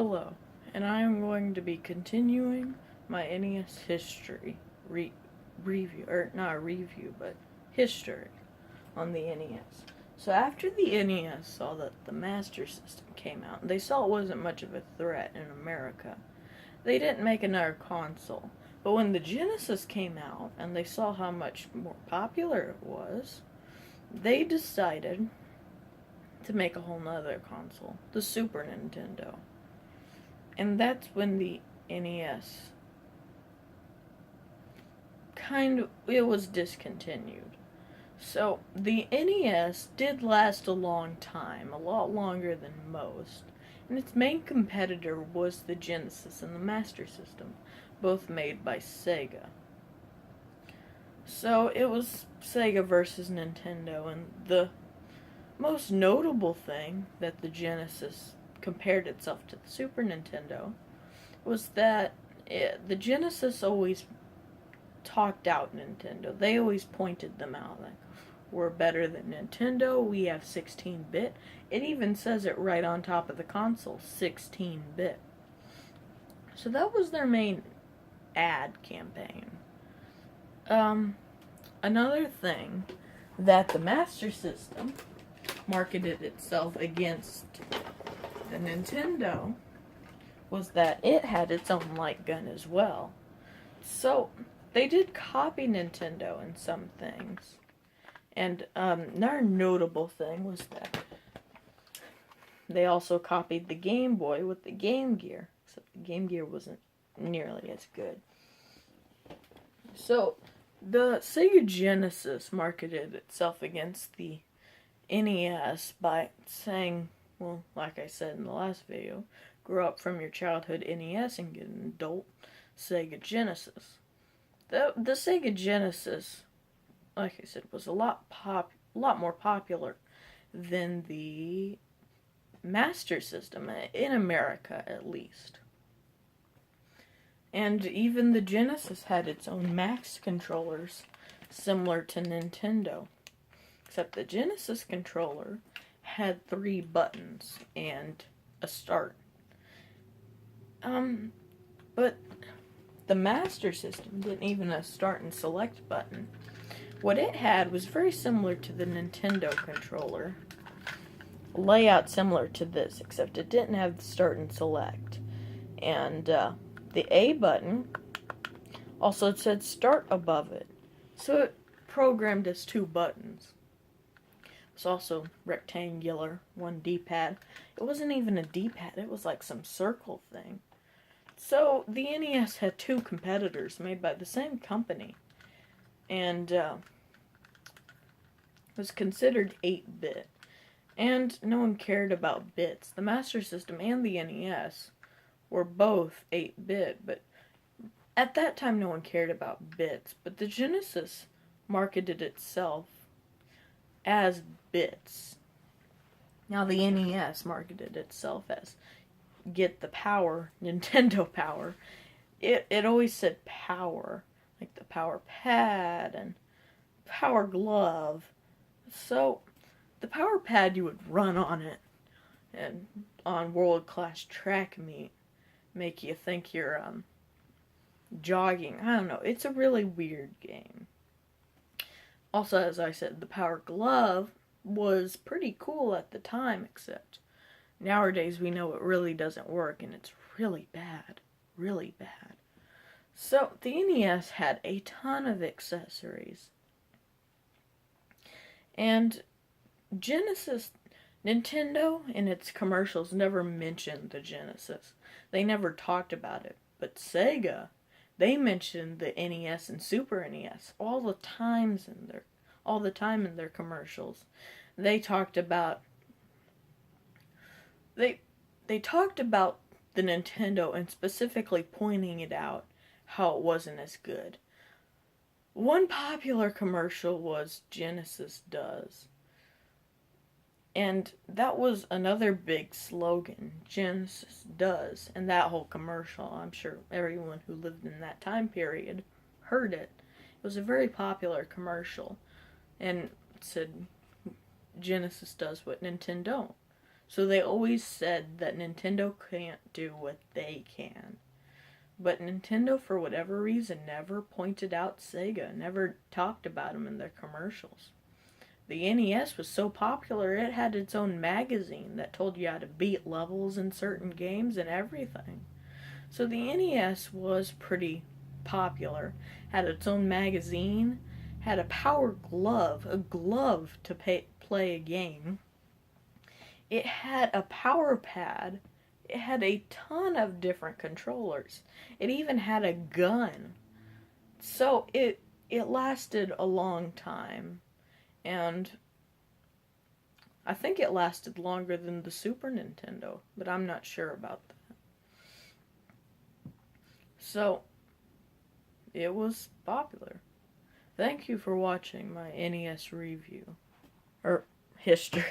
Hello, and I am going to be continuing my NES history review, or not a review, but history on the NES. So after the NES saw that the Master System came out, and they saw it wasn't much of a threat in America, they didn't make another console. But when the Genesis came out, and they saw how much more popular it was, they decided to make a whole nother console, the Super Nintendo. And that's when the NES it was discontinued. So the NES did last a long time, a lot longer than most, and its main competitor was the Genesis and the Master System, both made by Sega. So it was Sega versus Nintendo, and the most notable thing that the Genesis compared itself to the Super Nintendo was that the Genesis always talked out Nintendo. They always pointed them out, like, we're better than Nintendo, we have 16-bit. It even says it right on top of the console, 16-bit. So that was their main ad campaign. Another thing that the Master System marketed itself against the Nintendo was that it had its own light gun as well. So they did copy Nintendo in some things. And another notable thing was that they also copied the Game Boy with the Game Gear, except the Game Gear wasn't nearly as good. So the Sega Genesis marketed itself against the NES by saying, well, like I said in the last video, grow up from your childhood NES and get an adult Sega Genesis. The Sega Genesis, like I said, was a lot more popular than the Master System, in America at least. And even the Genesis had its own Max controllers, similar to Nintendo. Except the Genesis controller had 3 buttons and a start. But the Master System didn't even have a start and select button. What it had was very similar to the Nintendo controller. Layout similar to this, except it didn't have the start and select. And the A button also said start above it. So it programmed as 2 buttons. It's also rectangular, one D-pad. It wasn't even a D-pad, it was like some circle thing. So the NES had 2 competitors made by the same company, and was considered 8-bit. And no one cared about bits. The Master System and the NES were both 8-bit, but at that time no one cared about bits. But the Genesis marketed itself as bits. Now the NES marketed itself as get the power, Nintendo power. It always said power, like the power pad and power glove. So the power pad, you would run on it, and on world-class track meet, make you think you're jogging. I don't know. It's a really weird game. Also, as I said, the power glove was pretty cool at the time, except nowadays we know it really doesn't work, and it's really bad. Really bad. So, the NES had a ton of accessories. And Nintendo in its commercials never mentioned the Genesis. They never talked about it. But Sega, they mentioned the NES and Super NES all the time in their commercials. They talked about they talked about the Nintendo and specifically pointing it out how it wasn't as good. One popular commercial was Genesis Does. And that was another big slogan, Genesis Does. And that whole commercial, I'm sure everyone who lived in that time period heard it. It was a very popular commercial. And it said, Genesis does what Nintendo don't. So they always said that Nintendo can't do what they can. But Nintendo, for whatever reason, never pointed out Sega, never talked about them in their commercials. The NES was so popular, it had its own magazine that told you how to beat levels in certain games and everything. So the NES was pretty popular, had its own magazine, had a power glove, a glove to play a game. It had a power pad. It had a ton of different controllers. It even had a gun. So it lasted a long time. And I think it lasted longer than the Super Nintendo, but I'm not sure about that. So, it was popular. Thank you for watching my NES review. Or history.